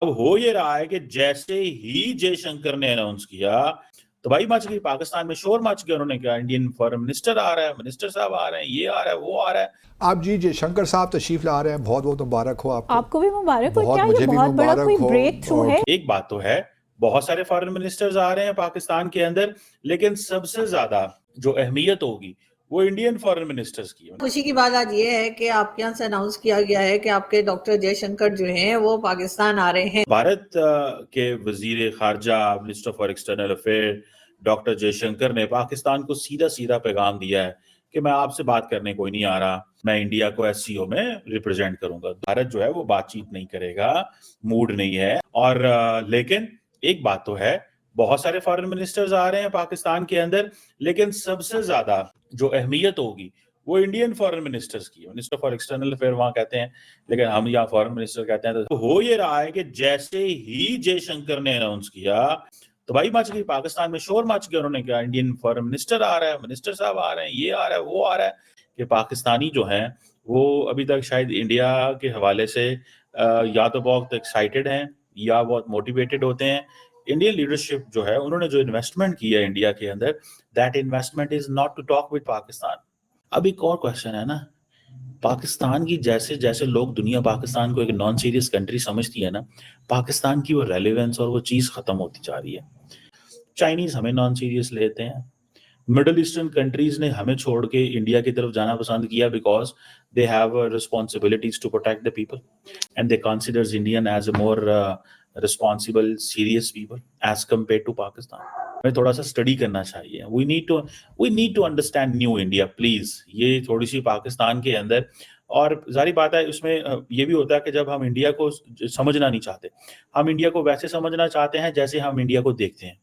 अब हो ये रहा है कि जैसे ही जयशंकर ने अनाउंस किया तबाही मच गई, पाकिस्तान में शोर मच गया। उन्होंने कहा इंडियन फॉरेन मिनिस्टर आ रहा है, मिनिस्टर साहब आ रहे हैं, ये आ रहा है, वो आ रहा है। आप जी जयशंकर साहब तशरीफ ला रहे हैं, बहुत बहुत मुबारक हो आपको। आपको भी मुबारक हो। बहुत क्या ये मुझे भी बहुत बड़ा मुबारक कोई हो। ब्रेक थ्रू है? एक बात तो है, बहुत सारे फॉरेन मिनिस्टर्स आ रहे हैं पाकिस्तान के अंदर, लेकिन सबसे ज्यादा जो अहमियत होगी वो इंडियन फॉरेन मिनिस्टर्स की है। खुशी की बात आज ये है कि आपके यहाँ से अनाउंस किया गया है कि आपके डॉक्टर जयशंकर जो हैं वो पाकिस्तान आ रहे हैं। भारत के वजीर खारजा, minister for external affair doctor Jaishankar ने पाकिस्तान को सीधा सीधा पैगाम दिया है कि मैं आपसे बात करने कोई नहीं आ रहा, मैं इंडिया को एससीओ में रिप्रेजेंट करूंगा। भारत जो है वो बातचीत नहीं करेगा, मूड नहीं है। और लेकिन एक बात तो है, बहुत सारे फॉरेन मिनिस्टर्स आ रहे हैं पाकिस्तान के अंदर, लेकिन सबसे ज्यादा जो अहमियत होगी वो इंडियन फॉरेन मिनिस्टर्स की है। मिनिस्टर फॉर एक्सटर्नल अफेयर वहां कहते हैं, लेकिन हम यहाँ फॉरेन मिनिस्टर कहते हैं। तो हो ये रहा है कि जैसे ही जयशंकर ने अनाउंस किया तबाही मच गई, पाकिस्तान में शोर मच गया। उन्होंने कहा इंडियन फॉरेन मिनिस्टर आ रहा है, मिनिस्टर साहब आ रहे हैं, ये आ रहा है, वो आ रहा है। कि पाकिस्तानी जो हैं वो अभी तक शायद इंडिया के हवाले से या तो बहुत एक्साइटेड हैं या बहुत मोटिवेटेड होते हैं। इंडियन लीडरशिप जो है उन्होंने जो इन्वेस्टमेंट किया है इंडिया के अंदर, that investment is not to talk with Pakistan. अब एक और क्वेश्चन है ना, पाकिस्तान की जैसे जैसे लोग दुनिया पाकिस्तान को एक नॉन सीरियस कंट्री समझती है ना, पाकिस्तान की वो रेलेवेंस और वो चीज खत्म होती जा रही है। चाइनीज हमें नॉन सीरियस लेते हैं, मिडल ईस्टर्न कंट्रीज ने हमें छोड़ के इंडिया की तरफ जाना पसंद किया because they have responsibilities to protect the people and they considers Indian as a more responsible serious people as compare to Pakistan. हमें थोड़ा सा स्टडी करना चाहिए। We need to understand new India please. ये थोड़ी सी पाकिस्तान के अंदर, और जारी बात है उसमें ये भी होता है कि जब हम इंडिया को समझना नहीं चाहते, हम इंडिया को वैसे समझना चाहते हैं जैसे हम इंडिया को देखते हैं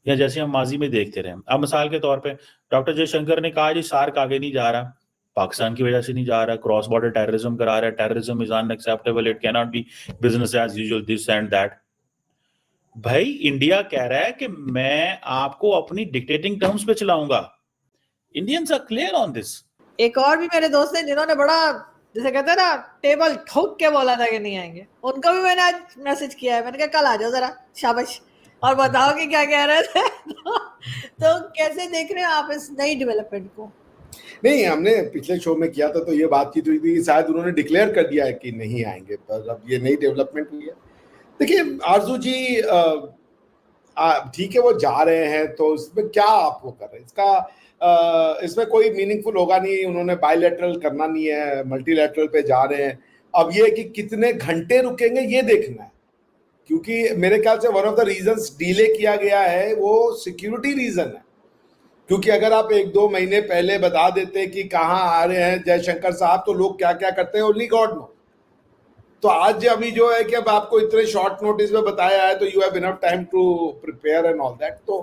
या जैसे हम माजी में देखते रहे। अब मिसाल के तौर पे डॉक्टर जयशंकर ने कहा जी सार्क आगे नहीं जा रहा, पाकिस्तान की वजह से नहीं जा रहा, क्रॉस बॉर्डर टेररिज्म करा रहा है, terrorism is unacceptable, it can not be business as usual, this and that. भाई इंडिया कह रहा है कि मैं आपको अपनी डिक्टेटिंग टर्म्स पे चलाऊंगा। Indians are clear on this. एक और भी मेरे दोस्त हैं जिन्होंने बड़ा, जैसे कहते हैं ना, टेबल ठोक के बोला था कि नहीं आएंगे, उनको भी मैंने आज मैसेज किया है। मैंने कहा कल आ जाओ जरा, शाबाश, और बताओ कि क्या कह रहे थे। तो कैसे देख रहे हैं आप इस नई डेवलपमेंट को? नहीं, हमने पिछले शो में किया था तो ये बातचीत हुई थी, शायद उन्होंने डिक्लेयर कर दिया है कि नहीं आएंगे, पर अब ये नई डेवलपमेंट हुई है। देखिए आरजू जी, ठीक है वो जा रहे हैं तो इसमें क्या आप वो कर रहे हैं, इसमें कोई मीनिंगफुल होगा नहीं। उन्होंने बायलैटरल करना नहीं है, मल्टीलैटरल पे जा रहे हैं। अब ये कि कितने घंटे रुकेंगे ये देखना है, क्योंकि मेरे ख्याल से one of the reasons delay किया गया है वो सिक्योरिटी रीजन है। क्योंकि अगर आप 1-2 महीने पहले बता देते कि कहाँ आ रहे हैं जयशंकर साहब, तो लोग क्या क्या करते हैं ओनली गॉड नो। तो आज अभी जो है कि अब आपको इतने शॉर्ट नोटिस में बताया है तो you have enough time to prepare and all that, तो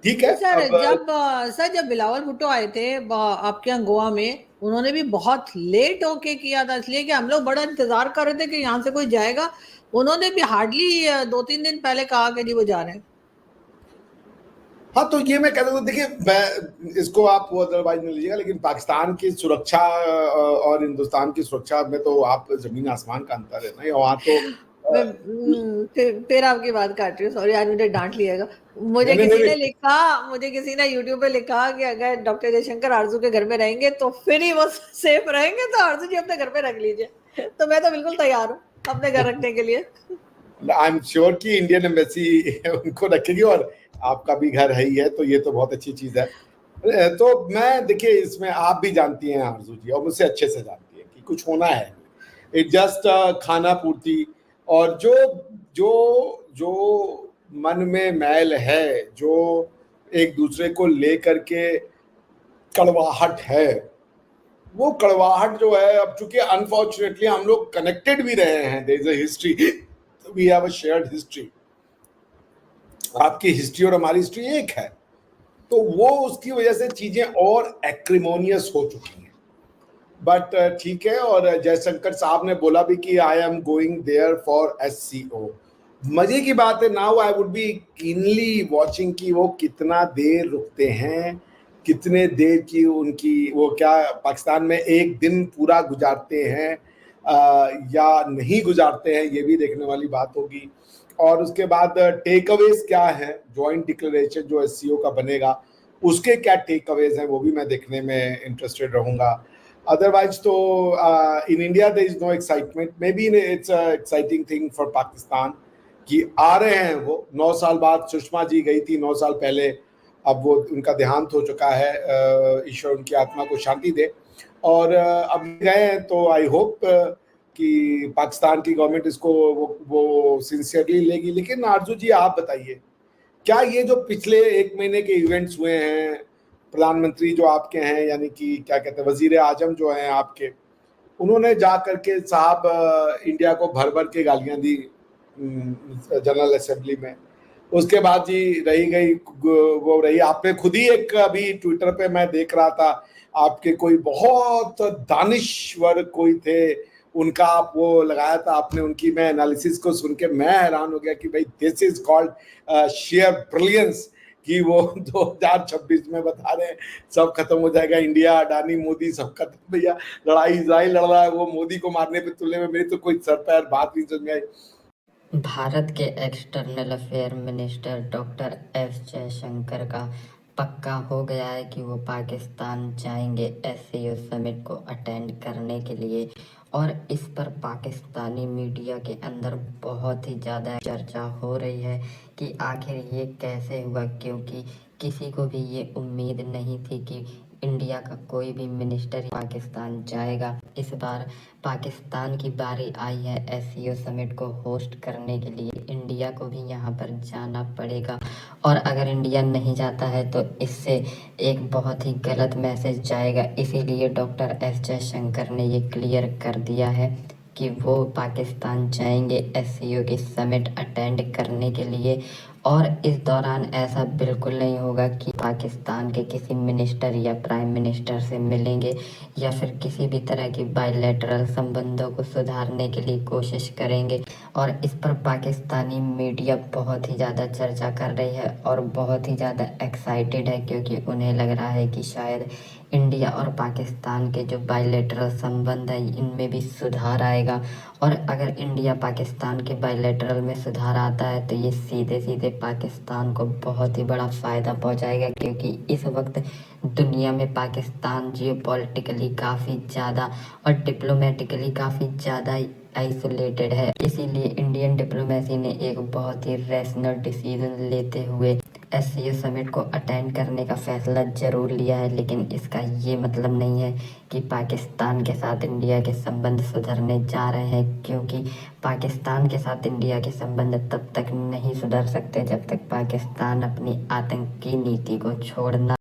ठीक है। सर जब बिलावल भुट्टो आए थे आपके यहाँ गोवा में, उन्होंने भी बहुत लेट होके किया था, इसलिए कि हम लोग बड़ा इंतजार कर रहे थे कि यहाँ से कोई जाएगा। उन्होंने भी हार्डली 2-3 दिन पहले कहा कि जी वो जा रहे हैं। हाँ, तो ये मैं कहता हूँ, देखिए मैं इसको आप वो अदरवाइज में लीजिएगा, लेकिन पाकिस्तान की सुरक्षा और हिंदुस्तान की सुरक्षा में तो आप जमीन आसमान का अंतर है ना। वहाँ तो फिर आपकी बात काट रही हूँ, सॉरी, आज मुझे डांट लिएगा। मुझे किसी ने यूट्यूब पे लिखा कि अगर डॉक्टर जयशंकर आरजू के घर में रहेंगे तो फिर ही वो सेफ रहेंगे, तो आरजू जी अपने घर पे रख लीजिए। तो मैं तो बिल्कुल तैयार हूँ अपने घर रखने के लिए। आई एम श्योर कि इंडियन एम्बेसी उनको रखेगी, और आपका भी घर है ही है, तो ये तो बहुत अच्छी चीज है। तो मैं, देखिए इसमें आप भी जानती हैं आरजू जी, और मुझसे अच्छे से जानती हैं कि कुछ होना है, इट जस्ट खाना पूर्ति। और जो जो जो मन में मैल है, जो एक दूसरे को लेकर के कड़वाहट है, वो कड़वाहट जो है, अब चूंकि अनफॉर्चुनेटली हम लोग कनेक्टेड भी रहे हैं, there is a history, we have a shared history. आपकी हिस्ट्री और हमारी हिस्ट्री एक है, तो वो उसकी वजह से चीजें और एक्रिमोनियस हो चुकी हैं। बट ठीक है, और जयशंकर साहब ने बोला भी कि I am going there for SCO. मजे की बात है, now I would be keenly watching कि वो कितना देर रुकते हैं, कितने देर की उनकी वो क्या पाकिस्तान में एक दिन पूरा गुजारते हैं, या नहीं गुजारते हैं, ये भी देखने वाली बात होगी। और उसके बाद टेक अवेज क्या है, जॉइंट डिक्लेरेशन जो एससीओ का बनेगा उसके क्या टेक अवेज हैं, वो भी मैं देखने में इंटरेस्टेड रहूँगा। अदरवाइज तो in India there is no excitement, maybe it's a exciting thing for Pakistan कि आ रहे हैं वो। 9 साल बाद सुषमा जी गई थी 9 साल पहले, अब वो उनका देहांत हो चुका है, ईश्वर उनकी आत्मा को शांति दे। और अब गए हैं तो आई होप कि पाकिस्तान की गवर्नमेंट इसको वो सिंसियरली लेगी। लेकिन आरजू जी आप बताइए, क्या ये जो पिछले 1 महीने के इवेंट्स हुए हैं, प्रधानमंत्री जो आपके हैं यानी कि क्या कहते हैं वजीर आजम जो हैं आपके, उन्होंने जा करके साहब इंडिया को भर भर के गालियां दी जनरल असेंबली में। उसके बाद जी रही गई वो रही, आपने खुद ही एक अभी ट्विटर पे मैं देख रहा था, आपके कोई बहुत दानिश्वर कोई थे, उनका आप वो लगाया था आपने, उनकी मैं एनालिसिस को सुन के मैं हैरान हो गया कि भाई this is called share brilliance, कि वो 2026 में बता रहे हैं सब खत्म हो जाएगा, इंडिया अडानी मोदी सब खत्म। भैया लड़ाई इजराइल लड़ रहा है, वो मोदी को मारने पे तुलने में मेरी तो कोई सर पैर बात नहीं समझ में आई। भारत के external affair minister doctor S Jaishankar का पक्का हो गया है कि वो पाकिस्तान जाएंगे एससीओ समिट को अटेंड करने के लिए। और इस पर पाकिस्तानी मीडिया के अंदर बहुत ही ज़्यादा चर्चा हो रही है कि आखिर ये कैसे हुआ, क्योंकि किसी को भी ये उम्मीद नहीं थी कि इंडिया का कोई भी मिनिस्टर पाकिस्तान जाएगा। इस बार पाकिस्तान की बारी आई है एससीओ समिट को होस्ट करने के लिए, इंडिया को भी यहाँ पर जाना पड़ेगा। और अगर इंडिया नहीं जाता है तो इससे एक बहुत ही गलत मैसेज जाएगा। इसीलिए डॉक्टर एस जयशंकर ने ये क्लियर कर दिया है कि वो पाकिस्तान जाएंगे एससीओ की समिट अटेंड करने के लिए। और इस दौरान ऐसा बिल्कुल नहीं होगा कि पाकिस्तान के किसी मिनिस्टर या प्राइम मिनिस्टर से मिलेंगे या फिर किसी भी तरह की बायलैटरल संबंधों को सुधारने के लिए कोशिश करेंगे। और इस पर पाकिस्तानी मीडिया बहुत ही ज़्यादा चर्चा कर रही है और बहुत ही ज़्यादा एक्साइटेड है, क्योंकि उन्हें लग रहा है कि शायद इंडिया और पाकिस्तान के जो बायलैटरल संबंध है इनमें भी सुधार आएगा। और अगर इंडिया पाकिस्तान के बायलैटरल में सुधार आता है तो ये सीधे सीधे पाकिस्तान को बहुत ही बड़ा फ़ायदा पहुंचाएगा, क्योंकि इस वक्त दुनिया में पाकिस्तान जियोपॉलिटिकली काफ़ी ज़्यादा और डिप्लोमेटिकली काफ़ी ज़्यादा आइसोलेटेड है। इसीलिए इंडियन डिप्लोमेसी ने एक बहुत ही रैशनल डिसीजन लेते हुए एससीओ समिट को अटेंड करने का फैसला ज़रूर लिया है। लेकिन इसका ये मतलब नहीं है कि पाकिस्तान के साथ इंडिया के संबंध सुधरने जा रहे हैं, क्योंकि पाकिस्तान के साथ इंडिया के संबंध तब तक नहीं सुधर सकते जब तक पाकिस्तान अपनी आतंकी नीति को छोड़ना